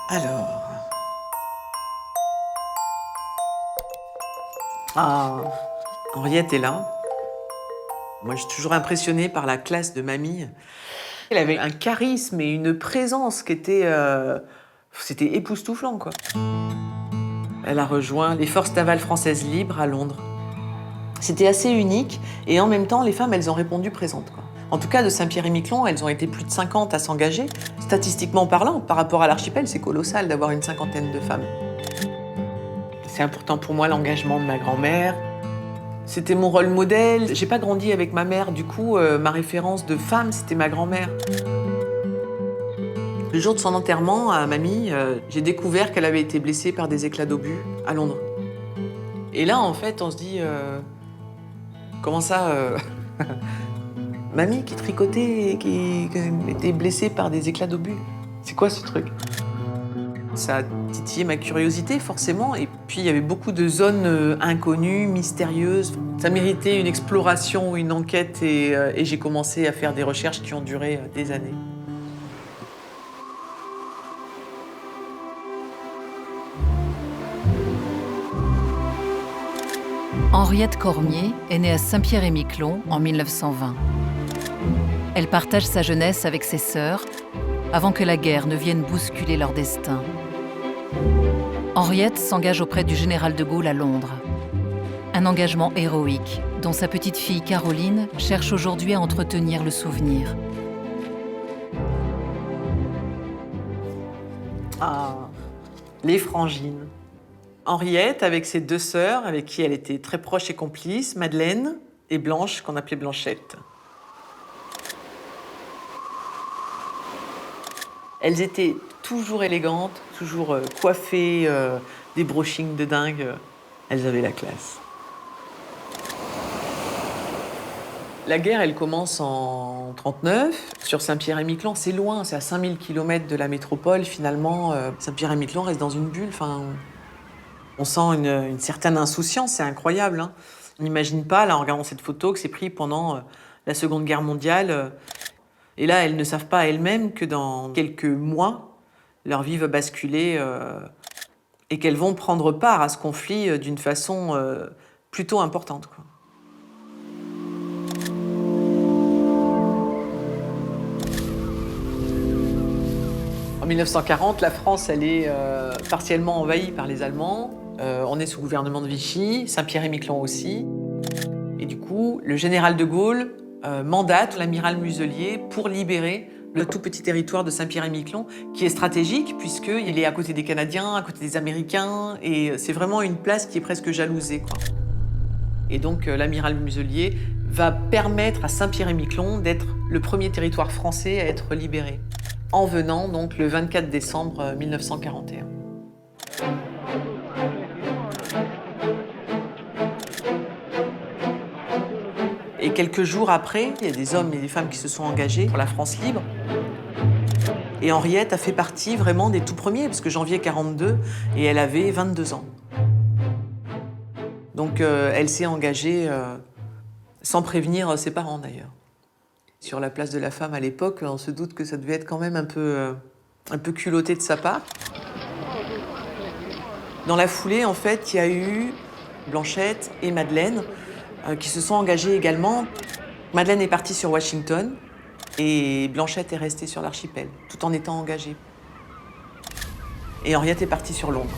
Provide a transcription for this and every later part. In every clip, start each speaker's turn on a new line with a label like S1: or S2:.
S1: Alors... Ah, Henriette est là. Moi, je suis toujours impressionnée par la classe de mamie. Elle avait un charisme et une présence qui était... c'était époustouflant, quoi. Elle a rejoint les forces navales françaises libres à Londres. C'était assez unique et en même temps, les femmes, elles ont répondu présentes, quoi. En tout cas, de Saint-Pierre-et-Miquelon, elles ont été plus de 50 à s'engager. Statistiquement parlant, par rapport à l'archipel, c'est colossal d'avoir une cinquantaine de femmes. C'est important pour moi l'engagement de ma grand-mère. C'était mon rôle modèle. J'ai pas grandi avec ma mère, du coup, ma référence de femme, c'était ma grand-mère. Le jour de son enterrement à mamie, j'ai découvert qu'elle avait été blessée par des éclats d'obus à Londres. Et là, en fait, on se dit, comment ça, mamie qui tricotait et qui était blessée par des éclats d'obus. C'est quoi ce truc? Ça a titillé ma curiosité, forcément. Et puis, il y avait beaucoup de zones inconnues, mystérieuses. Ça méritait une exploration, une enquête. Et j'ai commencé à faire des recherches qui ont duré des années.
S2: Henriette Cormier est née à Saint-Pierre-et-Miquelon en 1920. Elle partage sa jeunesse avec ses sœurs avant que la guerre ne vienne bousculer leur destin. Henriette s'engage auprès du général de Gaulle à Londres. Un engagement héroïque dont sa petite fille Caroline cherche aujourd'hui à entretenir le souvenir.
S1: Ah, les frangines. Henriette, avec ses deux sœurs, avec qui elle était très proche et complice, Madeleine et Blanche, qu'on appelait Blanchette. Elles étaient toujours élégantes, toujours coiffées, des brushings de dingue. Elles avaient la classe. La guerre, elle commence en 1939, sur Saint-Pierre-et-Miquelon. C'est loin, c'est à 5000 km de la métropole. Finalement, Saint-Pierre-et-Miquelon reste dans une bulle. Enfin, on sent une certaine insouciance, c'est incroyable, hein. On n'imagine pas, là, en regardant cette photo, que c'est pris pendant la Seconde Guerre mondiale. Et là, elles ne savent pas elles-mêmes que dans quelques mois, leur vie va basculer et qu'elles vont prendre part à ce conflit d'une façon plutôt importante, quoi. En 1940, la France, elle est partiellement envahie par les Allemands. On est sous gouvernement de Vichy, Saint-Pierre-et-Miquelon aussi. Et du coup, le général de Gaulle mandate l'amiral Muselier pour libérer le tout petit territoire de Saint-Pierre-et-Miquelon, qui est stratégique puisqu'il est à côté des Canadiens, à côté des Américains, et c'est vraiment une place qui est presque jalousée, quoi. Et donc l'amiral Muselier va permettre à Saint-Pierre-et-Miquelon d'être le premier territoire français à être libéré, en venant donc le 24 décembre 1941. Et quelques jours après, il y a des hommes et des femmes qui se sont engagés pour la France libre. Et Henriette a fait partie vraiment des tout premiers, parce que janvier 42, et elle avait 22 ans. Donc elle s'est engagée sans prévenir ses parents d'ailleurs. Sur la place de la femme à l'époque, on se doute que ça devait être quand même un peu culotté de sa part. Dans la foulée, en fait, il y a eu Blanchette et Madeleine qui se sont engagées également. Madeleine est partie sur Washington et Blanchette est restée sur l'archipel, tout en étant engagée. Et Henriette est partie sur Londres.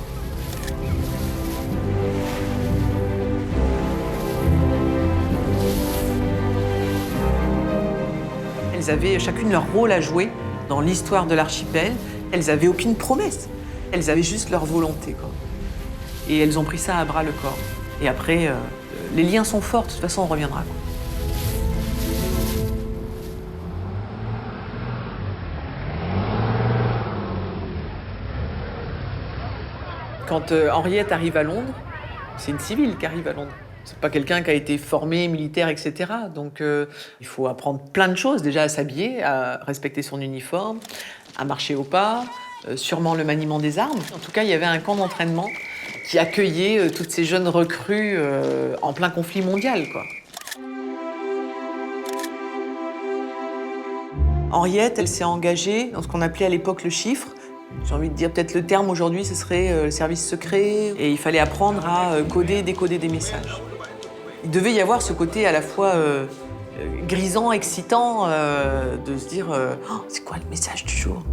S1: Elles avaient chacune leur rôle à jouer dans l'histoire de l'archipel. Elles n'avaient aucune promesse. Elles avaient juste leur volonté, quoi. Et elles ont pris ça à bras le corps. Et après, les liens sont forts, de toute façon, on reviendra, quoi. Quand Henriette arrive à Londres, c'est une civile qui arrive à Londres. C'est pas quelqu'un qui a été formé, militaire, etc. Donc il faut apprendre plein de choses, déjà à s'habiller, à respecter son uniforme, à marcher au pas, sûrement le maniement des armes. En tout cas, il y avait un camp d'entraînement qui accueillait toutes ces jeunes recrues en plein conflit mondial, quoi. Henriette, elle s'est engagée dans ce qu'on appelait à l'époque le chiffre, J'ai envie de dire, peut-être le terme aujourd'hui, ce serait le service secret. Et il fallait apprendre à coder, décoder des messages. Il devait y avoir ce côté à la fois grisant, excitant, de se dire oh, c'est quoi le message du jour?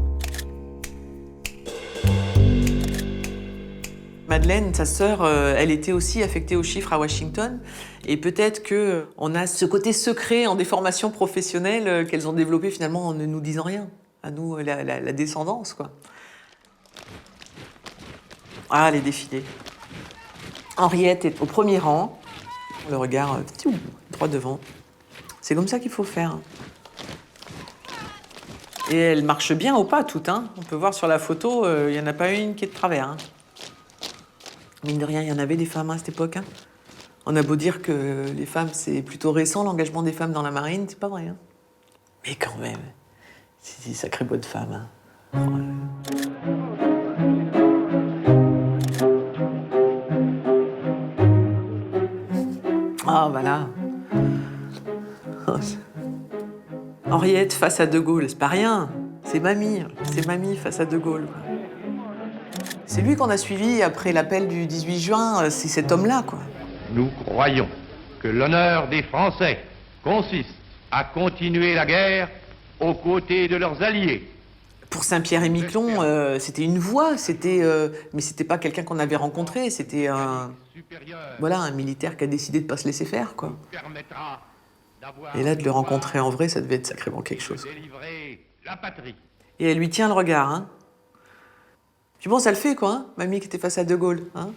S1: Madeleine, sa sœur, elle était aussi affectée aux chiffres à Washington. Et peut-être qu'on a ce côté secret en déformation professionnelle qu'elles ont développé finalement en ne nous disant rien. À nous, la descendance, quoi. Ah, les défilés. Henriette est au premier rang. Le regard droit devant. C'est comme ça qu'il faut faire. Et elle marche bien au pas, toutes. Hein. On peut voir sur la photo, il n'y en a pas une qui est de travers. Hein. Mine de rien, il y en avait des femmes à cette époque. Hein. On a beau dire que les femmes, c'est plutôt récent, l'engagement des femmes dans la marine, c'est pas vrai. Hein. Mais quand même, c'est des sacrées bonnes femmes. Hein. Ah, voilà. Henriette face à De Gaulle, c'est pas rien. C'est mamie face à De Gaulle. C'est lui qu'on a suivi après l'appel du 18 juin, c'est cet homme-là, quoi.
S3: Nous croyons que l'honneur des Français consiste à continuer la guerre aux côtés de leurs alliés.
S1: Pour Saint-Pierre et Miquelon, c'était une voix, mais c'était pas quelqu'un qu'on avait rencontré, c'était un militaire qui a décidé de pas se laisser faire, quoi. Et là, de le rencontrer en vrai, ça devait être sacrément quelque chose. Et elle lui tient le regard, hein. Puis bon, ça le fait, quoi, hein, mamie qui était face à De Gaulle, hein.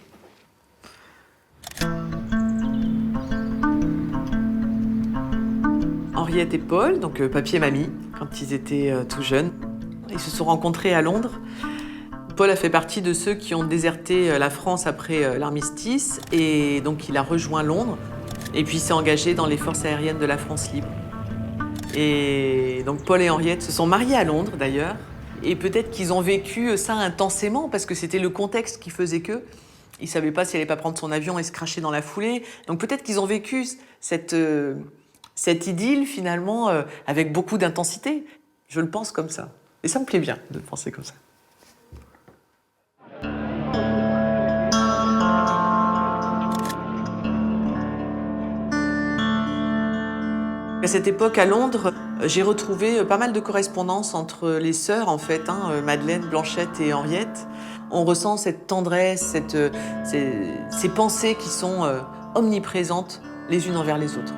S1: Henriette et Paul, donc papy et mamie, quand ils étaient tout jeunes. Ils se sont rencontrés à Londres. Paul a fait partie de ceux qui ont déserté la France après l'armistice, et donc il a rejoint Londres, et puis il s'est engagé dans les forces aériennes de la France libre. Et donc Paul et Henriette se sont mariés à Londres, d'ailleurs. Et peut-être qu'ils ont vécu ça intensément, parce que c'était le contexte qui faisait que. Ils ne savaient pas s'il n'allait pas prendre son avion et se cracher dans la foulée. Donc peut-être qu'ils ont vécu cette idylle, finalement, avec beaucoup d'intensité. Je le pense comme ça. Et ça me plaît bien de penser comme ça. À cette époque, à Londres, j'ai retrouvé pas mal de correspondances entre les sœurs, en fait, hein, Madeleine, Blanchette et Henriette. On ressent cette tendresse, ces pensées qui sont omniprésentes les unes envers les autres.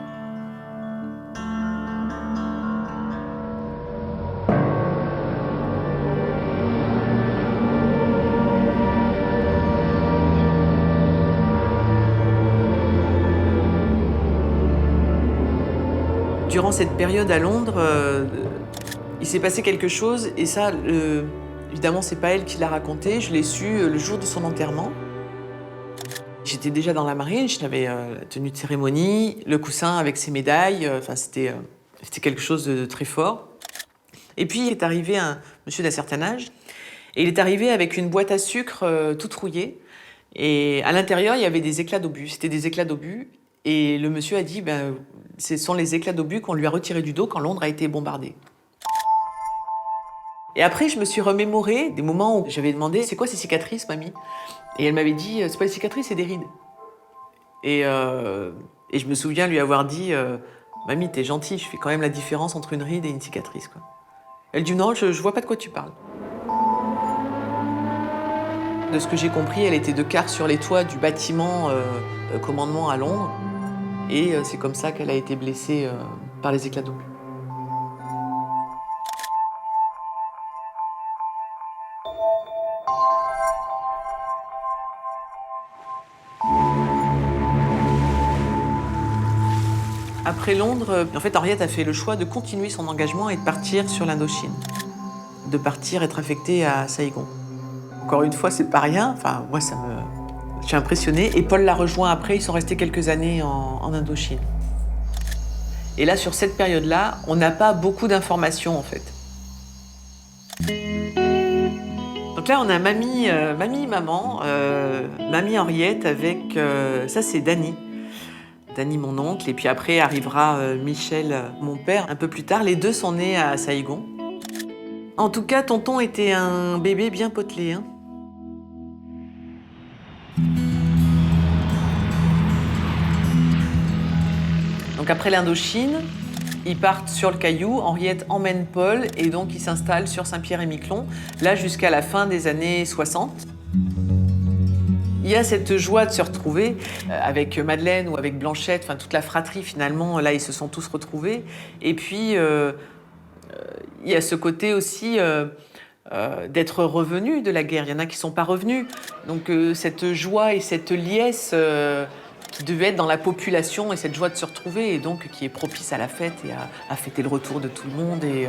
S1: Durant cette période à Londres, il s'est passé quelque chose, et ça, évidemment, c'est pas elle qui l'a raconté. Je l'ai su le jour de son enterrement. J'étais déjà dans la marine, j'avais la tenue de cérémonie, le coussin avec ses médailles. Enfin, c'était quelque chose de très fort. Et puis, il est arrivé un monsieur d'un certain âge, et il est arrivé avec une boîte à sucre toute rouillée. Et à l'intérieur, il y avait des éclats d'obus. C'était des éclats d'obus. Et le monsieur a dit, ce sont les éclats d'obus qu'on lui a retirés du dos quand Londres a été bombardée. Et après, je me suis remémoré des moments où j'avais demandé, c'est quoi ces cicatrices, mamie? Et elle m'avait dit, c'est pas des cicatrices, c'est des rides. Et je me souviens lui avoir dit, mamie, t'es gentille, je fais quand même la différence entre une ride et une cicatrice, quoi. Elle dit, non, je vois pas de quoi tu parles. De ce que j'ai compris, elle était de quart sur les toits du bâtiment commandement à Londres. Et c'est comme ça qu'elle a été blessée par les éclats d'obus. Après Londres, en fait, Henriette a fait le choix de continuer son engagement et de partir sur l'Indochine. De partir être affectée à Saïgon. Encore une fois, c'est pas rien. Enfin, moi, je suis impressionnée. Et Paul l'a rejoint après. Ils sont restés quelques années en Indochine. Et là, sur cette période-là, on n'a pas beaucoup d'informations, en fait. Donc là, on a mamie, maman, mamie Henriette avec... ça, c'est Dany. Dany, mon oncle. Et puis après, arrivera Michel, mon père, un peu plus tard. Les deux sont nés à Saïgon. En tout cas, tonton était un bébé bien potelé, hein. Donc après l'Indochine, ils partent sur le Caillou, Henriette emmène Paul et donc ils s'installent sur Saint-Pierre-et-Miquelon, là jusqu'à la fin des années 60. Il y a cette joie de se retrouver avec Madeleine ou avec Blanchette, enfin toute la fratrie finalement, là ils se sont tous retrouvés. Et puis il y a ce côté aussi d'être revenus de la guerre. Il y en a qui ne sont pas revenus. Donc cette joie et cette liesse qui devait être dans la population et cette joie de se retrouver et donc qui est propice à la fête et à fêter le retour de tout le monde. Et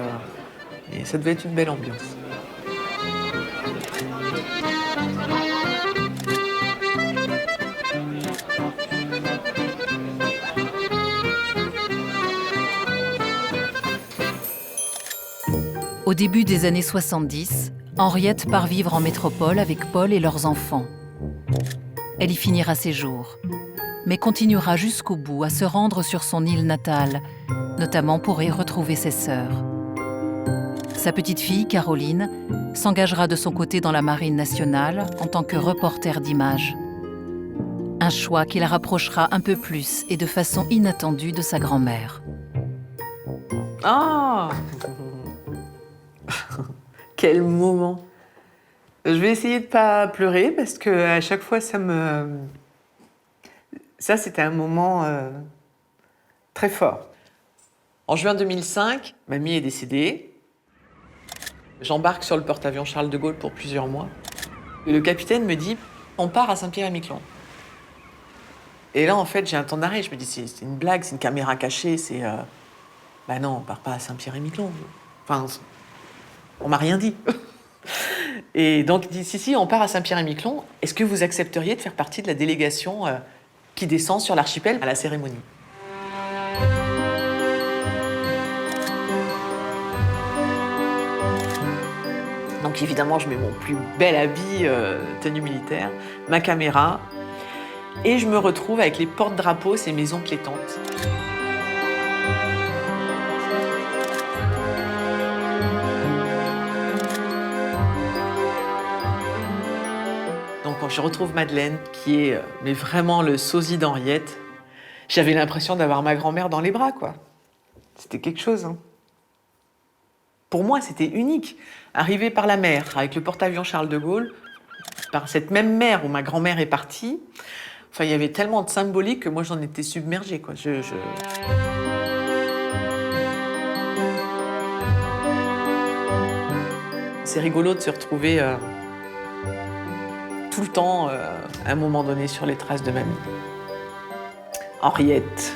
S1: ça devait être une belle ambiance.
S2: Au début des années 70, Henriette part vivre en métropole avec Paul et leurs enfants. Elle y finira ses jours, mais continuera jusqu'au bout à se rendre sur son île natale, notamment pour y retrouver ses sœurs. Sa petite fille, Caroline, s'engagera de son côté dans la Marine nationale en tant que reporter d'images. Un choix qui la rapprochera un peu plus et de façon inattendue de sa grand-mère.
S1: Ah Quel moment! Je vais essayer de pas pleurer parce que à chaque fois ça c'était un moment très fort. En juin 2005, mamie est décédée. J'embarque sur le porte-avions Charles de Gaulle pour plusieurs mois. Et le capitaine me dit on part à Saint-Pierre-et-Miquelon. Et là en fait j'ai un temps d'arrêt. Je me dis c'est une blague, c'est une caméra cachée, c'est bah non on part pas à Saint-Pierre-et-Miquelon. Enfin on m'a rien dit. Et donc, il dit, si, on part à Saint-Pierre-et-Miquelon. Est-ce que vous accepteriez de faire partie de la délégation qui descend sur l'archipel à la cérémonie? Donc, évidemment, je mets mon plus bel habit, tenue militaire, ma caméra, et je me retrouve avec les porte-drapeaux, ces maisons clétantes. Donc quand je retrouve Madeleine, qui est mais vraiment le sosie d'Henriette, j'avais l'impression d'avoir ma grand-mère dans les bras, quoi. C'était quelque chose, hein. Pour moi, c'était unique. Arriver par la mer, avec le porte-avions Charles de Gaulle, par cette même mer où ma grand-mère est partie, enfin, il y avait tellement de symbolique que moi, j'en étais submergée, quoi. C'est rigolo de se retrouver tout le temps, à un moment donné, sur les traces de mamie. Henriette.